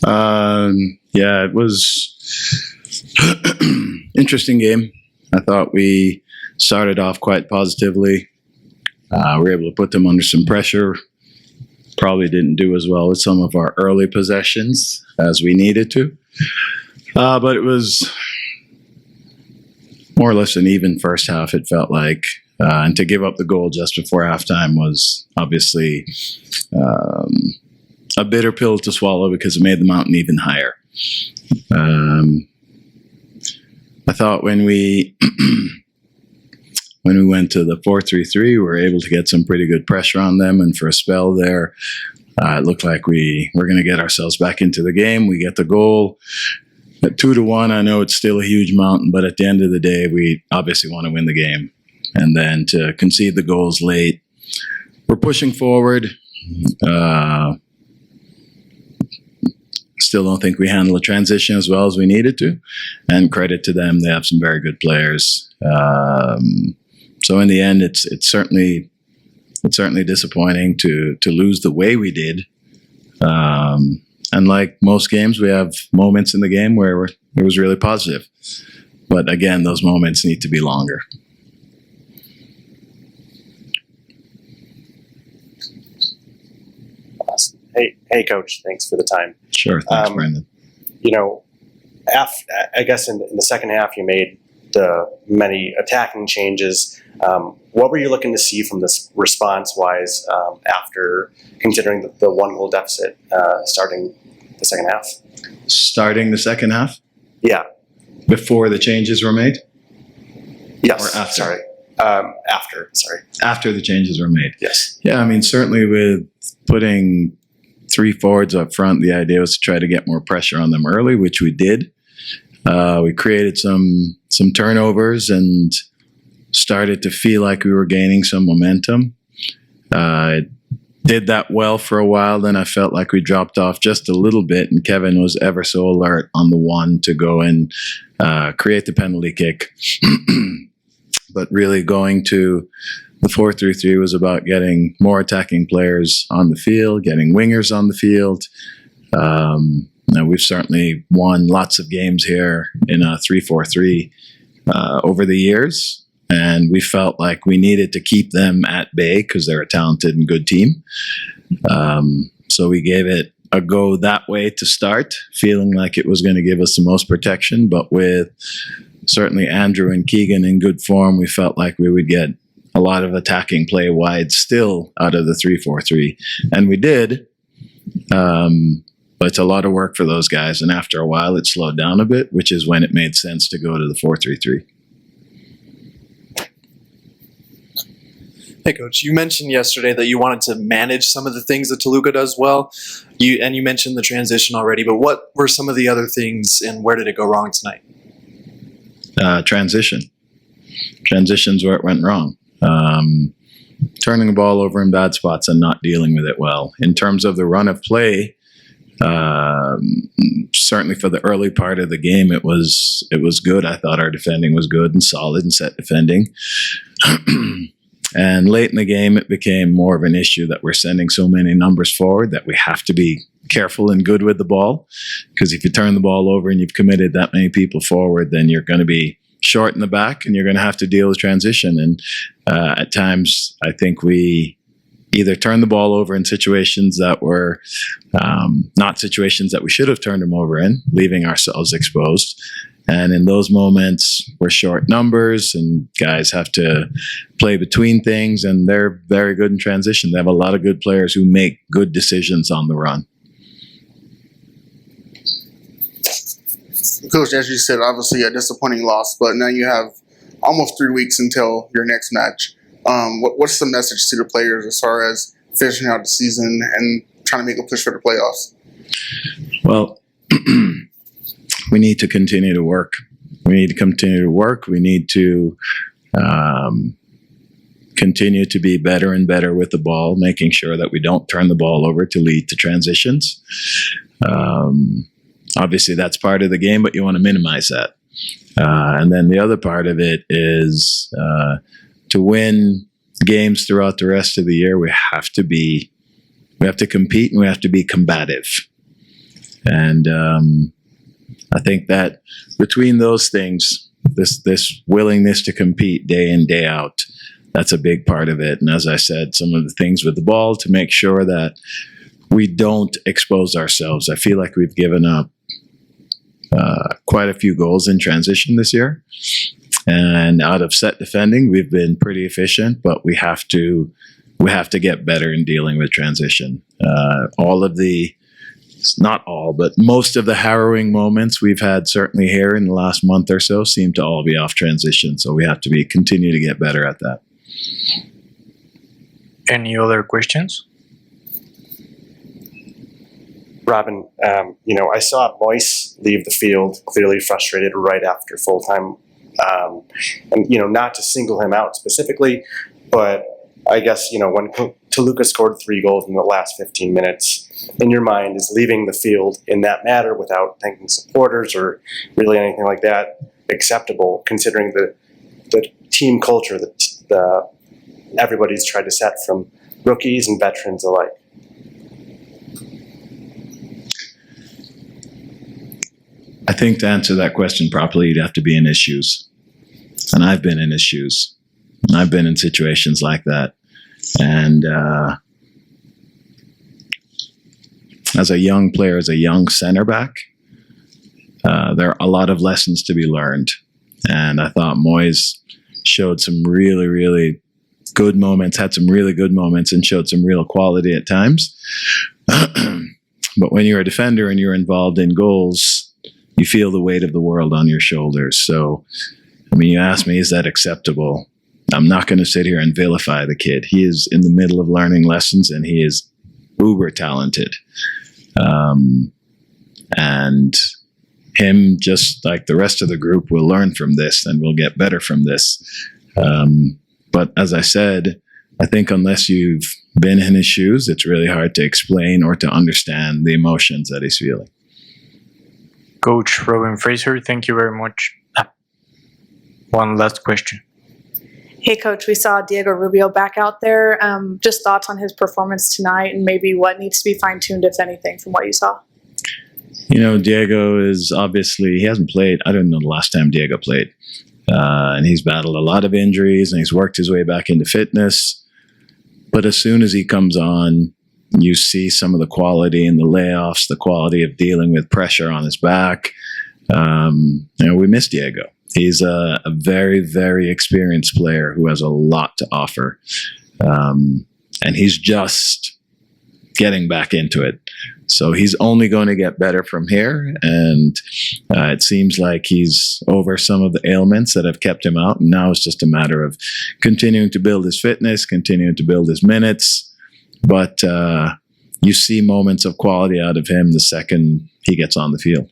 Yeah, it was interesting game. I thought we started off quite positively. We were able to put them under some pressure. Probably didn't do as well with some of our early possessions as we needed to. But it was more or less an even first half, it felt like. And to give up the goal just before halftime was obviously a bitter pill to swallow because it made the mountain even higher. I thought when we went to the 4-3-3, we were able to get some pretty good pressure on them, and for a spell there, it looked like we were going to get ourselves back into the game. We get the goal at 2-1. I know it's still a huge mountain, but at the end of the day, we obviously want to win the game. And then to concede the goals late, we're pushing forward. Still don't think we handled the transition as well as we needed to, and credit to them, they have some very good players. So in the end, it's certainly disappointing to lose the way we did. And like most games, we have moments in the game where it was really positive, but again, those moments need to be longer. Hey, Coach. Thanks for the time. Sure. Thanks, Brendan. I guess in the second half, you made the many attacking changes. What were you looking to see from this response-wise after considering the one-goal deficit starting the second half? Starting the second half? Yeah. Before the changes were made? Yes. Or after? Sorry. After the changes were made. Yes. Yeah, I mean, certainly with putting 3 forwards up front, the idea was to try to get more pressure on them early, which we did. We created some turnovers and started to feel like we were gaining some momentum. Did that well for a while, then I felt like we dropped off just a little bit, and Kevin was ever so alert on the one to go and create the penalty kick. But really going to the 4-3-3 was about getting more attacking players on the field, getting wingers on the field. Now we've certainly won lots of games here in a 3-4-3 over the years, and we felt like we needed to keep them at bay because they're a talented and good team. So we gave it a go that way to start, feeling like it was going to give us the most protection, but with certainly Andrew and Keegan in good form, we felt like we would get a lot of attacking play wide still out of the 3-4-3. And we did, but it's a lot of work for those guys. And after a while, it slowed down a bit, which is when it made sense to go to the 4-3-3. Hey, Coach, you mentioned yesterday that you wanted to manage some of the things that Toluca does well. You mentioned the transition already, but what were some of the other things, and where did it go wrong tonight? Transition's where it went wrong. Turning the ball over in bad spots and not dealing with it well. In terms of the run of play, certainly for the early part of the game, it was good. I thought our defending was good and solid and set defending. And late in the game, it became more of an issue that we're sending so many numbers forward that we have to be careful and good with the ball. Because if you turn the ball over and you've committed that many people forward, then you're going to be short in the back and you're going to have to deal with transition. And at times, I think we either turned the ball over in situations that were not situations that we should have turned them over in, leaving ourselves exposed. And in those moments, we're short numbers and guys have to play between things, and they're very good in transition. They have a lot of good players who make good decisions on the run. Coach, as you said, obviously a disappointing loss, but now you have almost 3 weeks until your next match. What's the message to the players as far as finishing out the season and trying to make a push for the playoffs? Well, we need to continue to work. We need to continue to be better and better with the ball, making sure that we don't turn the ball over to lead to transitions. Obviously, that's part of the game, but you want to minimize that. And then the other part of it is to win games throughout the rest of the year, we have to compete and we have to be combative. And I think that between those things, this willingness to compete day in, day out, that's a big part of it. And as I said, some of the things with the ball to make sure that we don't expose ourselves. I feel like we've given up quite a few goals in transition this year. And out of set defending, we've been pretty efficient, but we have to get better in dealing with transition. Not all, but most of the harrowing moments we've had certainly here in the last month or so seem to all be off transition. So we have to continue to get better at that. Any other questions? Robin, I saw Moise leave the field clearly frustrated right after full time. And, not to single him out specifically, but I guess, when Toluca scored 3 goals in the last 15 minutes, in your mind, is leaving the field in that matter without thanking supporters or really anything like that acceptable, considering the team culture that everybody's tried to set from rookies and veterans alike? I think to answer that question properly, you'd have to be in his shoes. And I've been in his shoes. And I've been in situations like that. And as a young player, as a young center back, there are a lot of lessons to be learned. And I thought Moise showed some really, really good moments, had some really good moments, and showed some real quality at times. But when you're a defender and you're involved in goals, you feel the weight of the world on your shoulders. So, you ask me, is that acceptable? I'm not going to sit here and vilify the kid. He is in the middle of learning lessons, and he is uber talented. And him, just like the rest of the group, will learn from this and will get better from this. But as I said, I think unless you've been in his shoes, it's really hard to explain or to understand the emotions that he's feeling. Coach Robin Fraser, thank you very much. One last question. Hey, Coach, we saw Diego Rubio back out there. Just thoughts on his performance tonight and maybe what needs to be fine-tuned, if anything, from what you saw? Diego is obviously, he hasn't played. I don't know the last time Diego played. And he's battled a lot of injuries and he's worked his way back into fitness. But as soon as he comes on, you see some of the quality in the layoffs, the quality of dealing with pressure on his back. We miss Diego. He's a very, very experienced player who has a lot to offer. And he's just getting back into it. So he's only going to get better from here. And it seems like he's over some of the ailments that have kept him out. And now it's just a matter of continuing to build his fitness, continuing to build his minutes. But you see moments of quality out of him the second he gets on the field.